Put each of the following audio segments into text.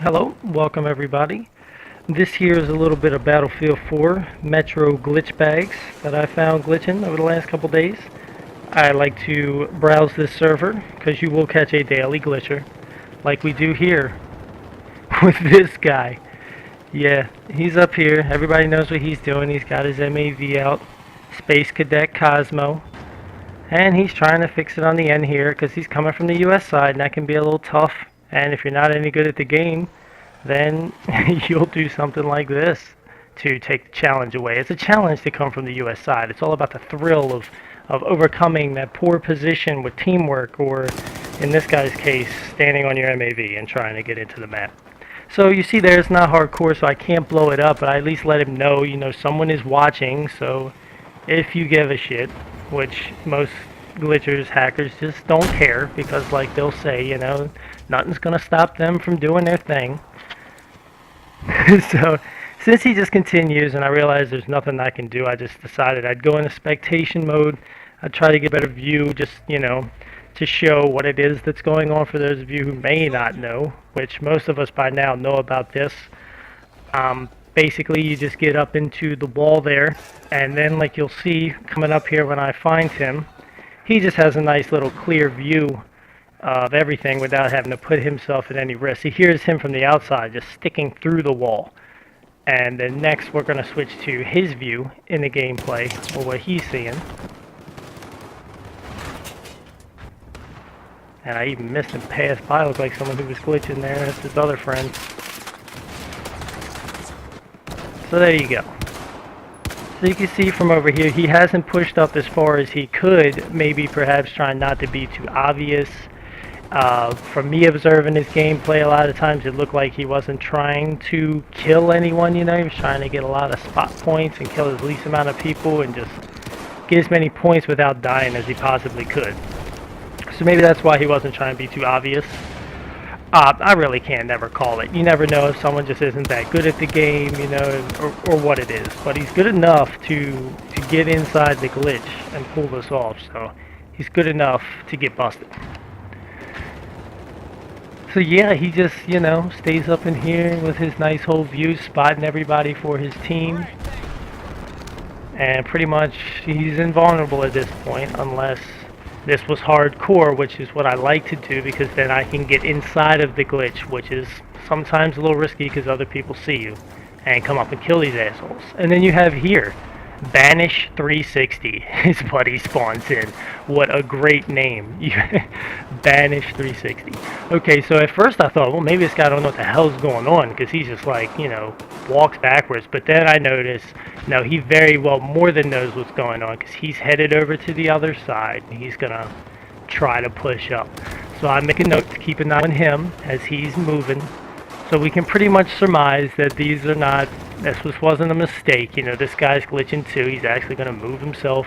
Hello, welcome everybody. This here is a little bit of Battlefield 4 Metro Glitchbags that I found glitching over the last couple days. I like to browse this server because you will catch a daily glitcher like we do here with this guy. Yeah, he's up here. Everybody knows what he's doing. He's got his MAV out, Space Cadet Cosmo, and he's trying to fix it on the end here because he's coming from the US side and that can be a little tough. And if you're not any good at the game, then you'll do something like this to take the challenge away. It's a challenge to come from the US side. It's all about the thrill of overcoming that poor position with teamwork, or in this guy's case, standing on your MAV and trying to get into the map. So you see there, it's not hardcore, so I can't blow it up, but I at least let him know, someone is watching. So if you give a shit, which most glitchers, hackers just don't care, because like they'll say, nothing's gonna stop them from doing their thing. So since he just continues and I realize there's nothing I can do, I just decided I'd go into spectation mode. I'd try to get a better view, just to show what it is that's going on for those of you who may not know, which most of us by now know about this. Basically you just get up into the wall there, and then like you'll see coming up here when I find him, he just has a nice little clear view of everything without having to put himself at any risk. See, here's him from the outside just sticking through the wall. And then next we're going to switch to his view in the gameplay, or what he's seeing. And I even missed him pass by. Looked like someone who was glitching there. That's his other friend. So there you go. So you can see from over here, he hasn't pushed up as far as he could, maybe perhaps trying not to be too obvious. From me observing his gameplay, a lot of times it looked like he wasn't trying to kill anyone, he was trying to get a lot of spot points and kill as least amount of people and just get as many points without dying as he possibly could. So maybe that's why he wasn't trying to be too obvious. I really can never call it. You never know if someone just isn't that good at the game, or what it is. But he's good enough to get inside the glitch and pull this off, so he's good enough to get busted. So yeah, he just, stays up in here with his nice whole view, spotting everybody for his team. And pretty much he's invulnerable at this point, unless this was hardcore, which is what I like to do, because then I can get inside of the glitch, which is sometimes a little risky because other people see you and come up and kill these assholes. And then you have here, Banish 360 is what he spawns in. What a great name. Banish 360. Okay, so at first I thought, well, maybe this guy don't know what the hell's going on, because he's just like, walks backwards. But then I noticed, no, he very well more than knows what's going on, because he's headed over to the other side. He's gonna try to push up. So I make a note to keep an eye on him as he's moving. So we can pretty much surmise that these are not, this wasn't a mistake. This guy's glitching too. He's actually going to move himself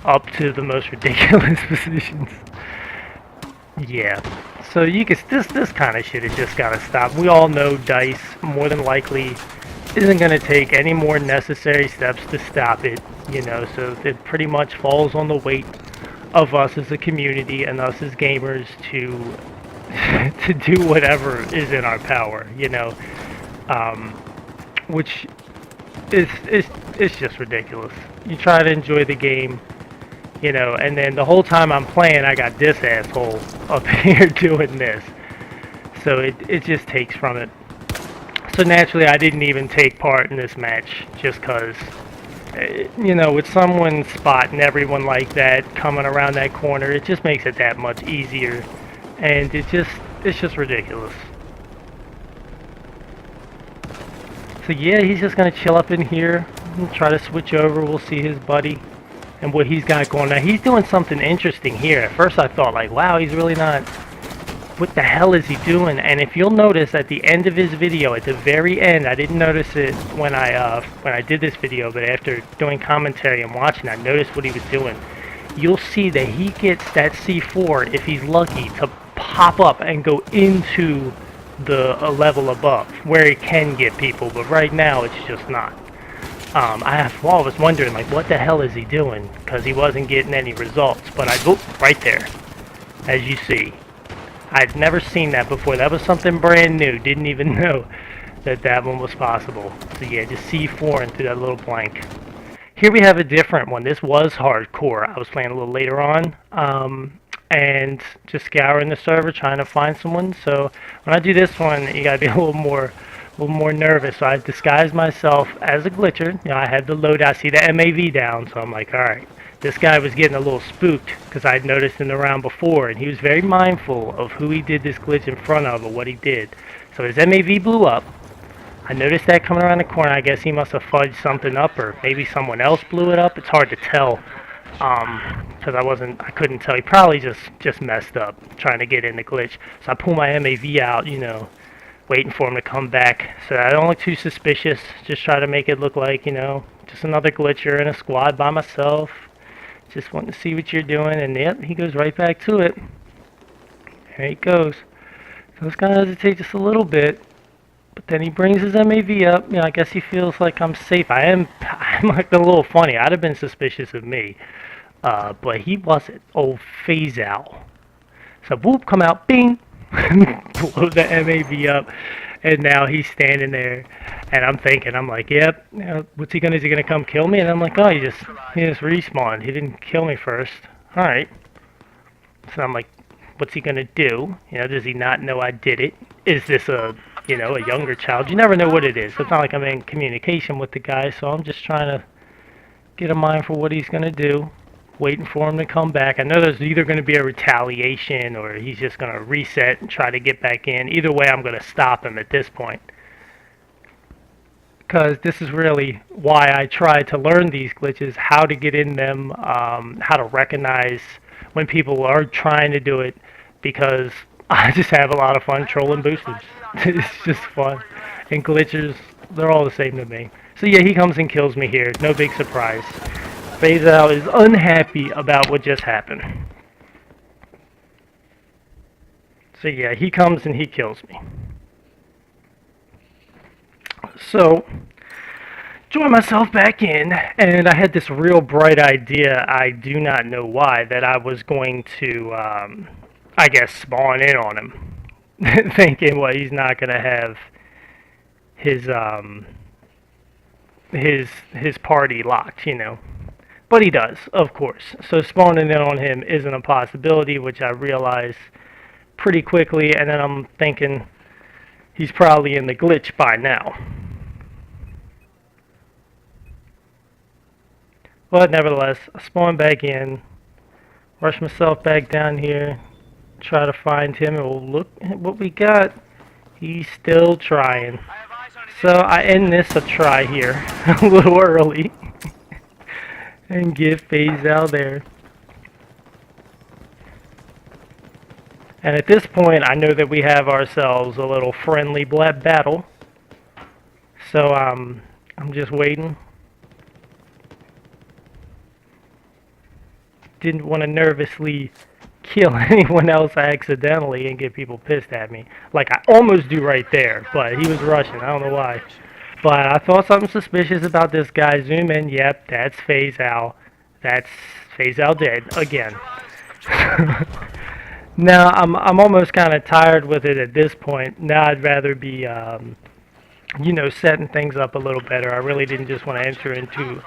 up to the most ridiculous positions. Yeah. So you can, this kind of shit has just got to stop. We all know DICE more than likely isn't going to take any more necessary steps to stop it. So it pretty much falls on the weight of us as a community and us as gamers to do whatever is in our power, which is just ridiculous. You try to enjoy the game, and then the whole time I'm playing, I got this asshole up here doing this. So it just takes from it. So naturally, I didn't even take part in this match, just because, with someone spotting everyone like that, coming around that corner, it just makes it that much easier. And it's just ridiculous. So yeah, he's just gonna chill up in here and try to switch over. We'll see his buddy and what he's got going. Now he's doing something interesting here. At first I thought like, wow, he's really not, what the hell is he doing? And if you'll notice at the end of his video, at the very end, I didn't notice it when I did this video, but after doing commentary and watching, I noticed what he was doing. You'll see that he gets that C4, if he's lucky, to pop up and go into the level above, where it can get people, but right now it's just not. I was wondering, like, what the hell is he doing? Because he wasn't getting any results, but I, right there, as you see. I'd never seen that before. That was something brand new. Didn't even know that that one was possible. So yeah, just C4 into that little blank. Here we have a different one. This was hardcore. I was playing a little later on, and just scouring the server trying to find someone. So when I do this one, you gotta be a little more nervous. So I disguised myself as a glitcher. You know, I had the loadout. I see the MAV down, so I'm like, all right. This guy was getting a little spooked because I'd noticed in the round before, and he was very mindful of who he did this glitch in front of or what he did. So his MAV blew up. I noticed that coming around the corner. I guess he must have fudged something up, or maybe someone else blew it up. It's hard to tell, because I couldn't tell. He probably just messed up trying to get in the glitch. So I pull my MAV out, you know, waiting for him to come back. So I don't look too suspicious. Just try to make it look like, you know, just another glitcher in a squad by myself. Just wanting to see what you're doing, and yep, he goes right back to it. There he goes. So it's gonna hesitate just a little bit. But then he brings his MAV up. You know, I guess he feels like I'm safe. I'm like a little funny. I'd have been suspicious of me. But he wasn't. Old phase out. So whoop, come out, bing. Blow the MAV up. And now he's standing there. And I'm thinking, I'm like, yep, you know, what's he gonna, is he gonna come kill me? And I'm like, oh, he just respawned. He didn't kill me first. Alright. So I'm like, what's he gonna do? You know, does he not know I did it? Is this a, you know, a younger child? You never know what it is. It's not like I'm in communication with the guy, so I'm just trying to get a mind for what he's gonna do. Waiting for him to come back. I know there's either going to be a retaliation or he's just going to reset and try to get back in. Either way, I'm going to stop him at this point. Because this is really why I try to learn these glitches, how to get in them, how to recognize when people are trying to do it, because I just have a lot of fun trolling boosters. It's just fun. And glitchers, they're all the same to me. So yeah, he comes and kills me here. No big surprise. Phase out is unhappy about what just happened. So yeah, he comes and he kills me. So, join myself back in, and I had this real bright idea, I do not know why, that I was going to, I guess, spawn in on him. Thinking, well, he's not going to have his party locked, you know. But he does, of course. So spawning in on him isn't a possibility, which I realized pretty quickly. And then I'm thinking he's probably in the glitch by now. But nevertheless, I spawn back in, rush myself back down here, try to find him, and we'll look at what we got. He's still trying. So I end this a try here a little early. And get phase out there. And at this point, I know that we have ourselves a little friendly battle. So I'm just waiting. Didn't want to nervously kill anyone else accidentally and get people pissed at me. Like I almost do right there, but he was rushing. I don't know why. But I thought something suspicious about this guy. Zoom in. Yep, that's phase out. That's phase out dead again. Now I'm almost kind of tired with it at this point. Now I'd rather be, you know, setting things up a little better. I really didn't just want to enter into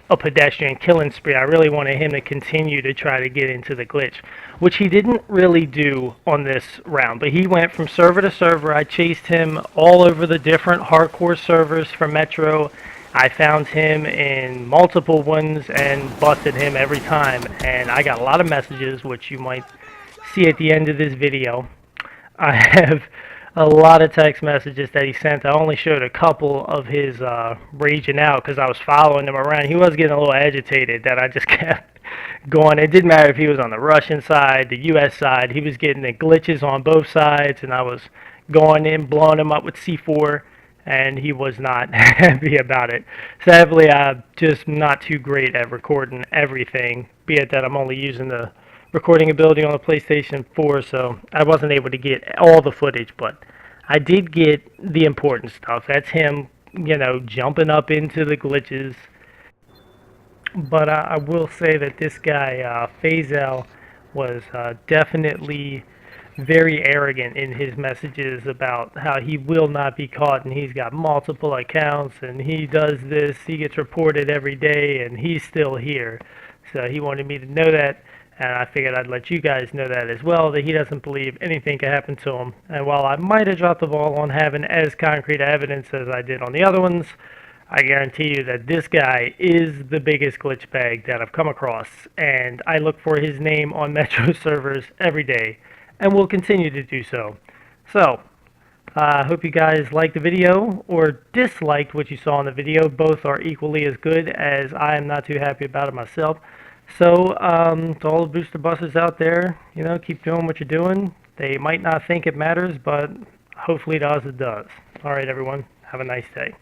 a pedestrian killing spree. I really wanted him to continue to try to get into the glitch, which he didn't really do on this round. But he went from server to server. I chased him all over the different hardcore servers for Metro. I found him in multiple ones and busted him every time. And I got a lot of messages, which you might see at the end of this video. I have a lot of text messages that he sent. I only showed a couple of his raging out because I was following him around. He was getting a little agitated that I just kept going. It didn't matter if he was on the Russian side, the US side. He was getting the glitches on both sides, and I was going in, blowing him up with C4, and he was not happy about it. Sadly, I'm just not too great at recording everything, be it that I'm only using the recording ability on the PlayStation 4, so I wasn't able to get all the footage, but I did get the important stuff. That's him, you know, jumping up into the glitches. But I will say that this guy, Fazel, was definitely very arrogant in his messages about how he will not be caught and he's got multiple accounts and he does this, he gets reported every day and he's still here. So he wanted me to know that, and I figured I'd let you guys know that as well, that he doesn't believe anything could happen to him. And while I might have dropped the ball on having as concrete evidence as I did on the other ones, I guarantee you that this guy is the biggest glitch bag that I've come across, and I look for his name on Metro servers every day, and will continue to do so. So, I hope you guys liked the video, or disliked what you saw in the video. Both are equally as good, as I am not too happy about it myself. So, to all the booster busters out there, you know, keep doing what you're doing. They might not think it matters, but hopefully to us it does. Alright everyone, have a nice day.